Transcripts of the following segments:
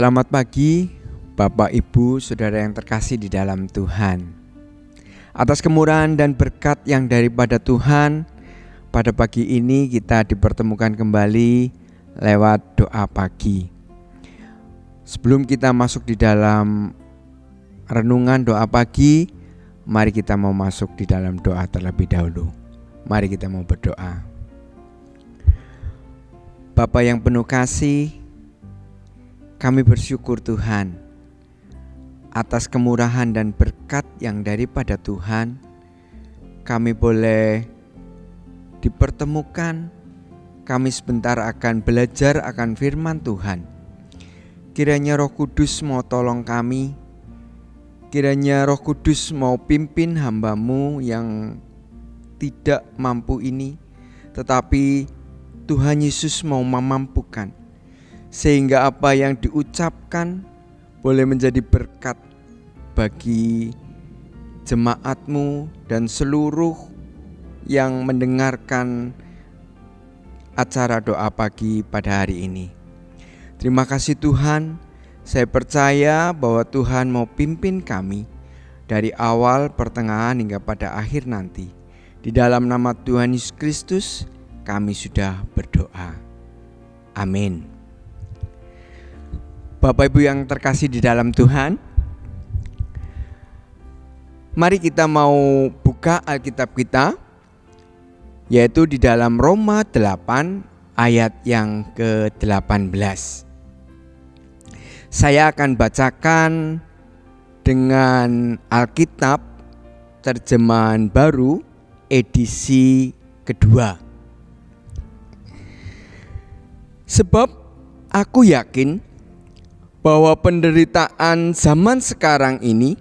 Selamat pagi, Bapak, Ibu, Saudara yang terkasih di dalam Tuhan. Atas kemurahan dan berkat yang daripada Tuhan, pada pagi ini kita dipertemukan kembali lewat doa pagi. Sebelum kita masuk di dalam renungan doa pagi, mari kita mau masuk di dalam doa terlebih dahulu. Mari kita mau berdoa. Bapa yang penuh kasih, kami bersyukur Tuhan atas kemurahan dan berkat yang daripada Tuhan. Kami boleh dipertemukan. Kami sebentar akan belajar akan firman Tuhan. Kiranya Roh Kudus mau tolong kami. Kiranya Roh Kudus mau pimpin hamba-Mu yang tidak mampu ini, tetapi Tuhan Yesus mau memampukan, sehingga apa yang diucapkan boleh menjadi berkat bagi jemaat-Mu dan seluruh yang mendengarkan acara doa pagi pada hari ini. Terima kasih Tuhan, saya percaya bahwa Tuhan mau pimpin kami dari awal, pertengahan hingga pada akhir nanti. Di dalam nama Tuhan Yesus Kristus kami sudah berdoa. Amin. Bapak Ibu yang terkasih di dalam Tuhan, mari kita mau buka Alkitab kita, yaitu di dalam Roma 8 ayat yang ke-18. Saya akan bacakan dengan Alkitab terjemahan baru edisi kedua. Sebab aku yakin bahwa penderitaan zaman sekarang ini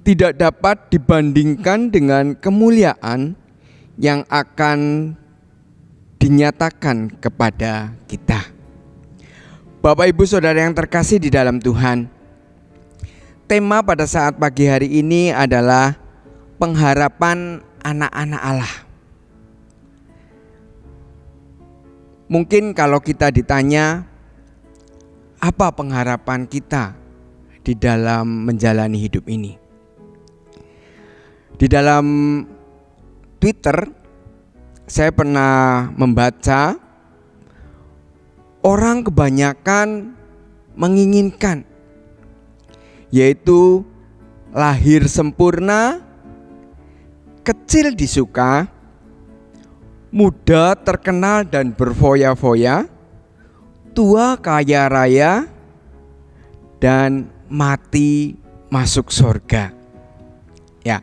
tidak dapat dibandingkan dengan kemuliaan yang akan dinyatakan kepada kita. Bapak, Ibu, Saudara yang terkasih di dalam Tuhan, tema pada saat pagi hari ini adalah pengharapan anak-anak Allah. Mungkin kalau kita ditanya, apa pengharapan kita di dalam menjalani hidup ini? Di dalam Twitter, saya pernah membaca orang kebanyakan menginginkan, yaitu lahir sempurna, kecil disuka, muda terkenal dan berfoya-foya, tua kaya raya, dan mati masuk surga. Ya,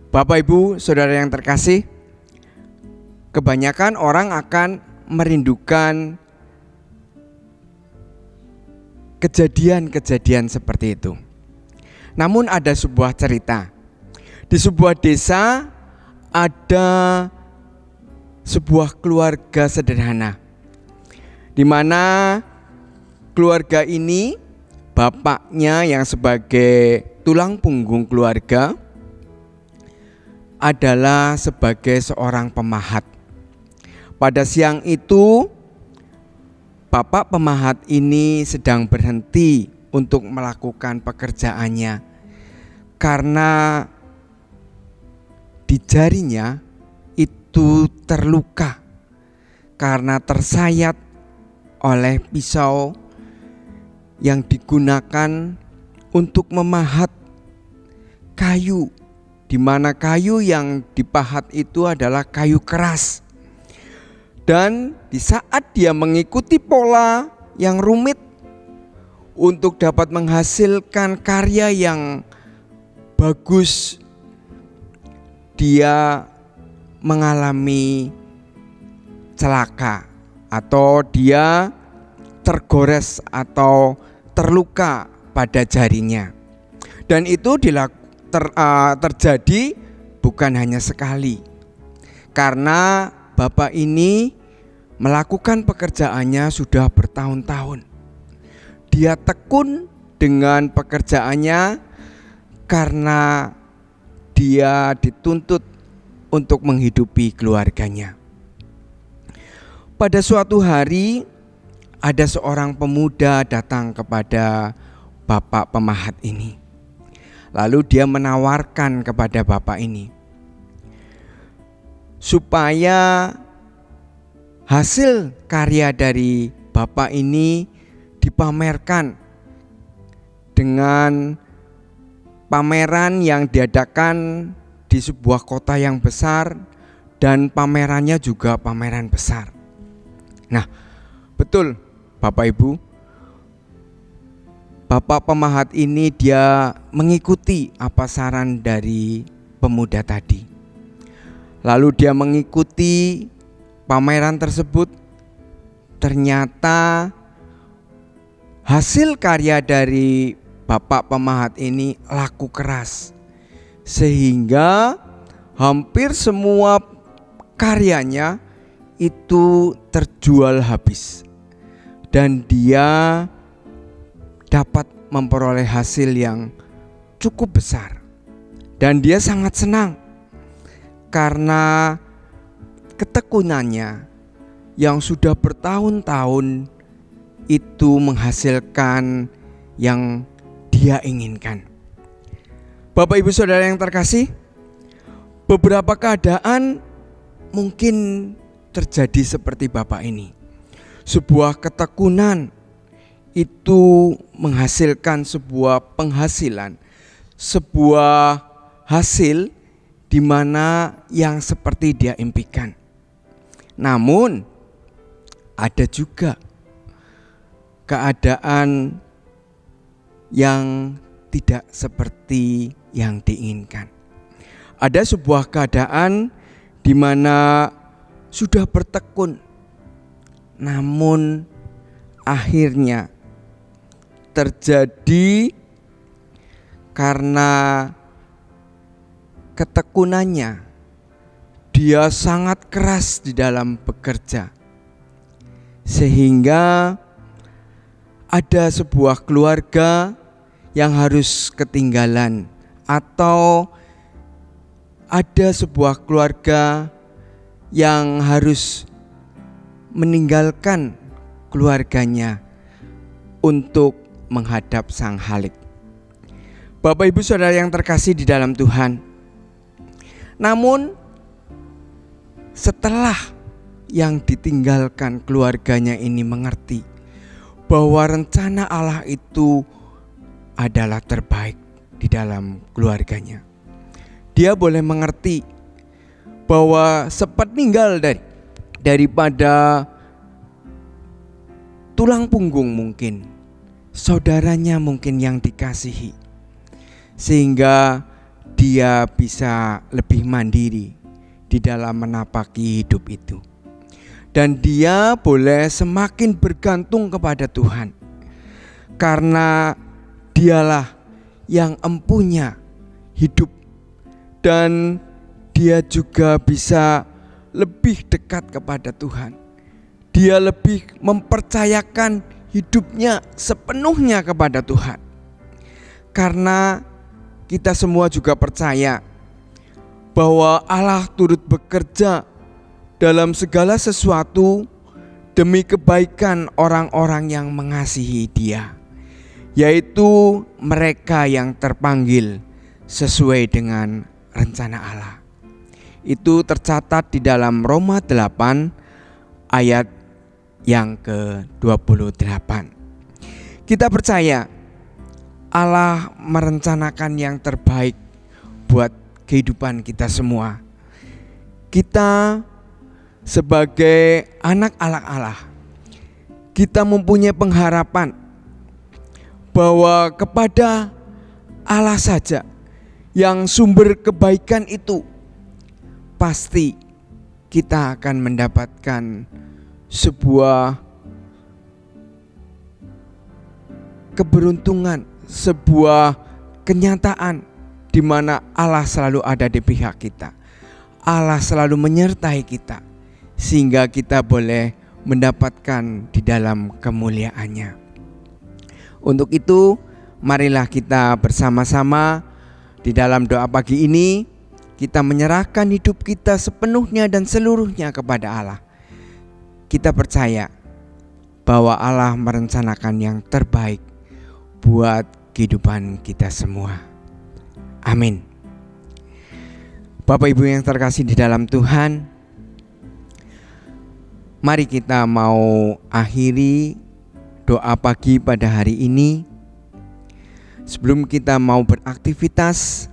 Bapak, Ibu, Saudara yang terkasih, kebanyakan orang akan merindukan kejadian-kejadian seperti itu. Namun ada sebuah cerita. Di sebuah desa ada sebuah keluarga sederhana, di mana keluarga ini, bapaknya yang sebagai tulang punggung keluarga adalah sebagai seorang pemahat. Pada siang itu, bapak pemahat ini sedang berhenti untuk melakukan pekerjaannya karena di jarinya itu terluka karena tersayat oleh pisau yang digunakan untuk memahat kayu, di mana kayu yang dipahat itu adalah kayu keras. Dan di saat dia mengikuti pola yang rumit untuk dapat menghasilkan karya yang bagus, dia mengalami celaka atau dia tergores atau terluka pada jarinya. Dan itu terjadi bukan hanya sekali, karena bapak ini melakukan pekerjaannya sudah bertahun-tahun. Dia tekun dengan pekerjaannya karena dia dituntut untuk menghidupi keluarganya. Pada suatu hari ada seorang pemuda datang kepada bapak pemahat ini. Lalu dia menawarkan kepada bapak ini supaya hasil karya dari bapak ini dipamerkan dengan pameran yang diadakan di sebuah kota yang besar, dan pamerannya juga pameran besar. Nah, betul Bapak Ibu, bapak pemahat ini dia mengikuti apa saran dari pemuda tadi. Lalu dia mengikuti pameran tersebut. Ternyata hasil karya dari bapak pemahat ini laku keras, sehingga hampir semua karyanya itu terjual habis, dan dia dapat memperoleh hasil yang cukup besar. Dan dia sangat senang karena ketekunannya yang sudah bertahun-tahun itu menghasilkan yang dia inginkan. Bapak Ibu Saudara yang terkasih, beberapa keadaan mungkin terjadi seperti bapak ini. Sebuah ketekunan itu menghasilkan sebuah penghasilan, sebuah hasil di mana yang seperti dia impikan. Namun ada juga keadaan yang tidak seperti yang diinginkan. Ada sebuah keadaan di mana sudah bertekun, namun akhirnya terjadi karena ketekunannya, dia sangat keras di dalam bekerja, sehingga ada sebuah keluarga yang harus ketinggalan, atau ada sebuah keluarga yang harus meninggalkan keluarganya untuk menghadap Sang Khalik. Bapak Ibu Saudara yang terkasih di dalam Tuhan, namun setelah yang ditinggalkan keluarganya ini mengerti bahwa rencana Allah itu adalah terbaik di dalam keluarganya, dia boleh mengerti bahwa sepeninggal daripada tulang punggung mungkin saudaranya mungkin yang dikasihi, sehingga dia bisa lebih mandiri di dalam menapaki hidup itu, dan dia boleh semakin bergantung kepada Tuhan, karena dialah yang empunya hidup, dan dia juga bisa lebih dekat kepada Tuhan. Dia lebih mempercayakan hidupnya sepenuhnya kepada Tuhan, karena kita semua juga percaya bahwa Allah turut bekerja dalam segala sesuatu demi kebaikan orang-orang yang mengasihi Dia, yaitu mereka yang terpanggil sesuai dengan rencana Allah. Itu tercatat di dalam Roma 8 ayat yang ke-28. Kita percaya Allah merencanakan yang terbaik buat kehidupan kita semua. Kita sebagai anak-anak Allah, kita mempunyai pengharapan bahwa kepada Allah saja yang sumber kebaikan itu, pasti kita akan mendapatkan sebuah keberuntungan, sebuah kenyataan di mana Allah selalu ada di pihak kita. Allah selalu menyertai kita, sehingga kita boleh mendapatkan di dalam kemuliaannya. Untuk itu, marilah kita bersama-sama di dalam doa pagi ini, kita menyerahkan hidup kita sepenuhnya dan seluruhnya kepada Allah. Kita percaya bahwa Allah merencanakan yang terbaik buat kehidupan kita semua. Amin. Bapak Ibu yang terkasih di dalam Tuhan, mari kita mau akhiri doa pagi pada hari ini. Sebelum kita mau beraktivitas,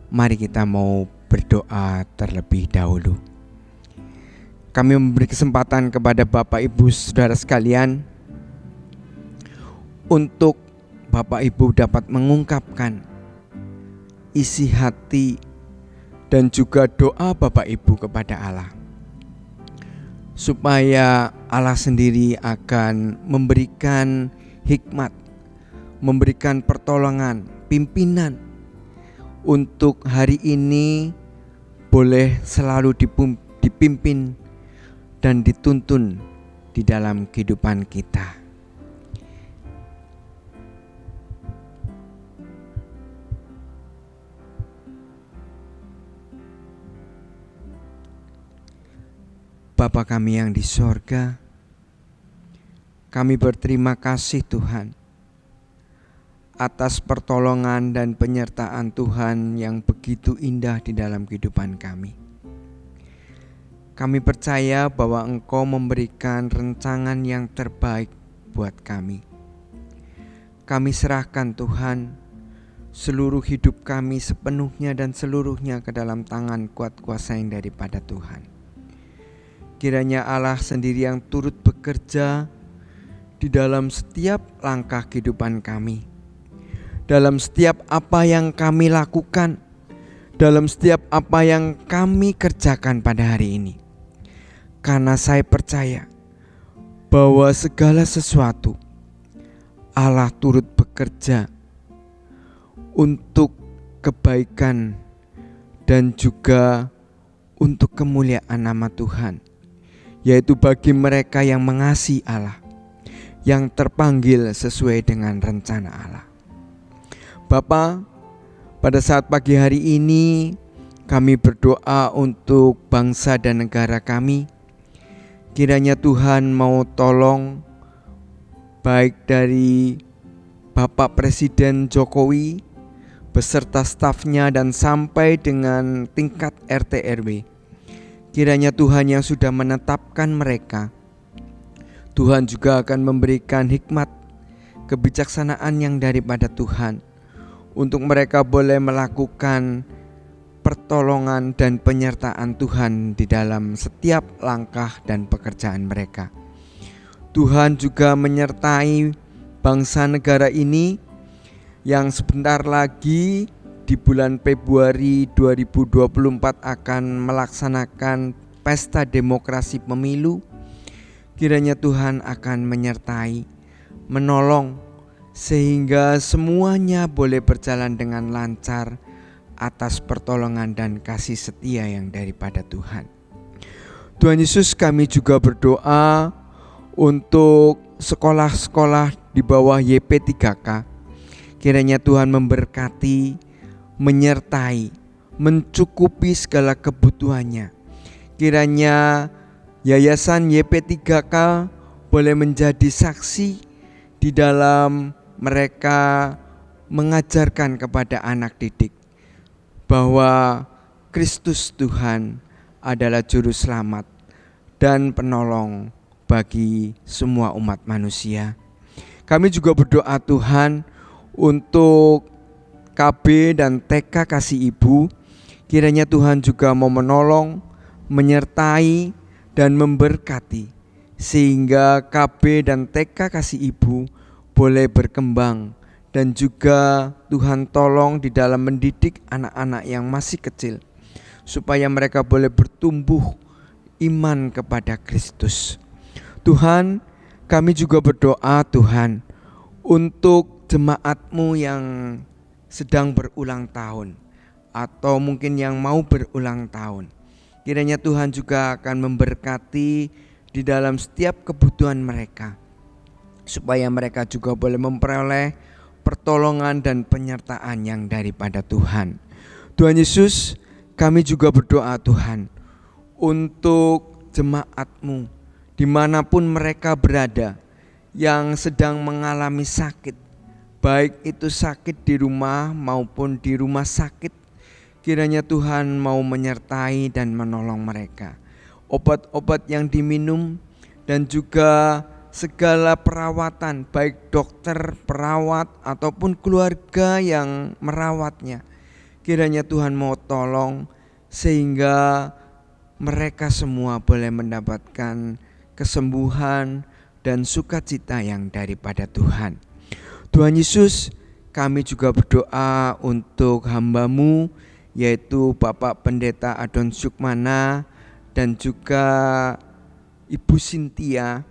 mari kita mau berdoa terlebih dahulu. Kami memberi kesempatan kepada Bapak Ibu Saudara sekalian untuk Bapak Ibu dapat mengungkapkan isi hati dan juga doa Bapak Ibu kepada Allah, supaya Allah sendiri akan memberikan hikmat, memberikan pertolongan, pimpinan untuk hari ini boleh selalu dipimpin dan dituntun di dalam kehidupan kita. Bapa kami yang di sorga, kami berterima kasih Tuhan atas pertolongan dan penyertaan Tuhan yang begitu indah di dalam kehidupan kami. Kami percaya bahwa Engkau memberikan rancangan yang terbaik buat kami. Kami serahkan Tuhan seluruh hidup kami sepenuhnya dan seluruhnya ke dalam tangan kuat kuasa yang daripada Tuhan. Kiranya Allah sendiri yang turut bekerja di dalam setiap langkah kehidupan kami, dalam setiap apa yang kami lakukan, dalam setiap apa yang kami kerjakan pada hari ini. Karena saya percaya bahwa segala sesuatu Allah turut bekerja untuk kebaikan dan juga untuk kemuliaan nama Tuhan, yaitu bagi mereka yang mengasihi Allah, yang terpanggil sesuai dengan rencana Allah. Bapa, pada saat pagi hari ini kami berdoa untuk bangsa dan negara kami. Kiranya Tuhan mau tolong baik dari Bapak Presiden Jokowi beserta stafnya dan sampai dengan tingkat RT RW. Kiranya Tuhan yang sudah menetapkan mereka, Tuhan juga akan memberikan hikmat, kebijaksanaan yang daripada Tuhan, untuk mereka boleh melakukan pertolongan dan penyertaan Tuhan di dalam setiap langkah dan pekerjaan mereka. Tuhan juga menyertai bangsa negara ini yang sebentar lagi di bulan Februari 2024 akan melaksanakan pesta demokrasi pemilu. Kiranya Tuhan akan menyertai, menolong, sehingga semuanya boleh berjalan dengan lancar atas pertolongan dan kasih setia yang daripada Tuhan. Tuhan Yesus, kami juga berdoa untuk sekolah-sekolah di bawah YP3K. Kiranya Tuhan memberkati, menyertai, mencukupi segala kebutuhannya. Kiranya Yayasan YP3K boleh menjadi saksi di dalam mereka mengajarkan kepada anak didik bahwa Kristus Tuhan adalah juru selamat dan penolong bagi semua umat manusia. Kami juga berdoa Tuhan untuk KB dan TK Kasih Ibu. Kiranya Tuhan juga mau menolong, menyertai dan memberkati, sehingga KB dan TK Kasih Ibu boleh berkembang. Dan juga Tuhan tolong di dalam mendidik anak-anak yang masih kecil, supaya mereka boleh bertumbuh iman kepada Kristus. Tuhan, kami juga berdoa Tuhan untuk jemaat-Mu yang sedang berulang tahun atau mungkin yang mau berulang tahun. Kiranya Tuhan juga akan memberkati di dalam setiap kebutuhan mereka, supaya mereka juga boleh memperoleh pertolongan dan penyertaan yang daripada Tuhan. Tuhan Yesus, kami juga berdoa Tuhan untuk jemaat-Mu dimanapun mereka berada, yang sedang mengalami sakit, baik itu sakit di rumah maupun di rumah sakit. Kiranya Tuhan mau menyertai dan menolong mereka. Obat-obat yang diminum dan juga segala perawatan, baik dokter, perawat ataupun keluarga yang merawatnya, kiranya Tuhan mau tolong sehingga mereka semua boleh mendapatkan kesembuhan dan sukacita yang daripada Tuhan. Tuhan Yesus, kami juga berdoa untuk hamba-Mu, yaitu Bapak Pendeta Adon Sukmana dan juga Ibu Cynthia.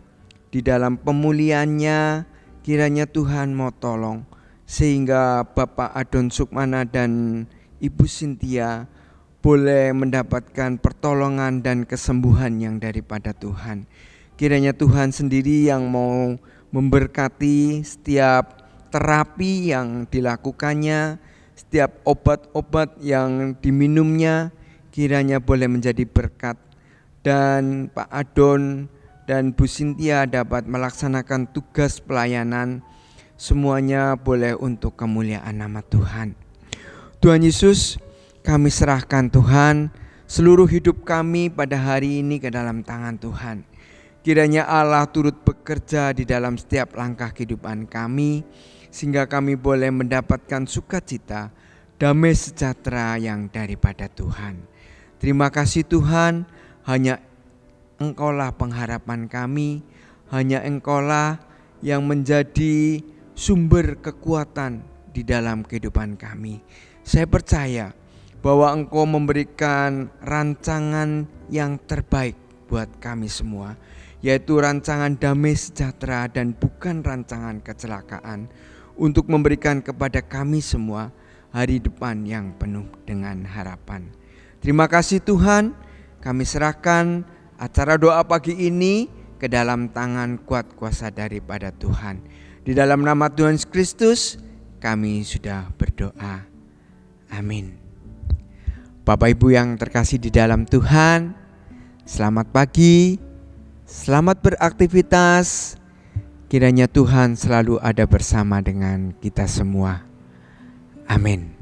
Di dalam pemulihannya, kiranya Tuhan mau tolong sehingga Bapak Adon Sukmana dan Ibu Cynthia boleh mendapatkan pertolongan dan kesembuhan yang daripada Tuhan. Kiranya Tuhan sendiri yang mau memberkati setiap terapi yang dilakukannya, setiap obat-obat yang diminumnya, kiranya boleh menjadi berkat. Dan Pak Adon dan Bu Cynthia dapat melaksanakan tugas pelayanan, semuanya boleh untuk kemuliaan nama Tuhan. Tuhan Yesus, kami serahkan Tuhan seluruh hidup kami pada hari ini ke dalam tangan Tuhan. Kiranya Allah turut bekerja di dalam setiap langkah kehidupan kami, sehingga kami boleh mendapatkan sukacita, damai sejahtera yang daripada Tuhan. Terima kasih Tuhan, hanya Engkaulah pengharapan kami, hanya Engkaulah yang menjadi sumber kekuatan di dalam kehidupan kami. Saya percaya bahwa Engkau memberikan rancangan yang terbaik buat kami semua, yaitu rancangan damai sejahtera dan bukan rancangan kecelakaan, untuk memberikan kepada kami semua hari depan yang penuh dengan harapan. Terima kasih Tuhan, kami serahkan acara doa pagi ini ke dalam tangan kuat kuasa daripada Tuhan. Di dalam nama Tuhan Yesus Kristus kami sudah berdoa. Amin. Bapak Ibu yang terkasih di dalam Tuhan, selamat pagi, selamat beraktivitas. Kiranya Tuhan selalu ada bersama dengan kita semua. Amin.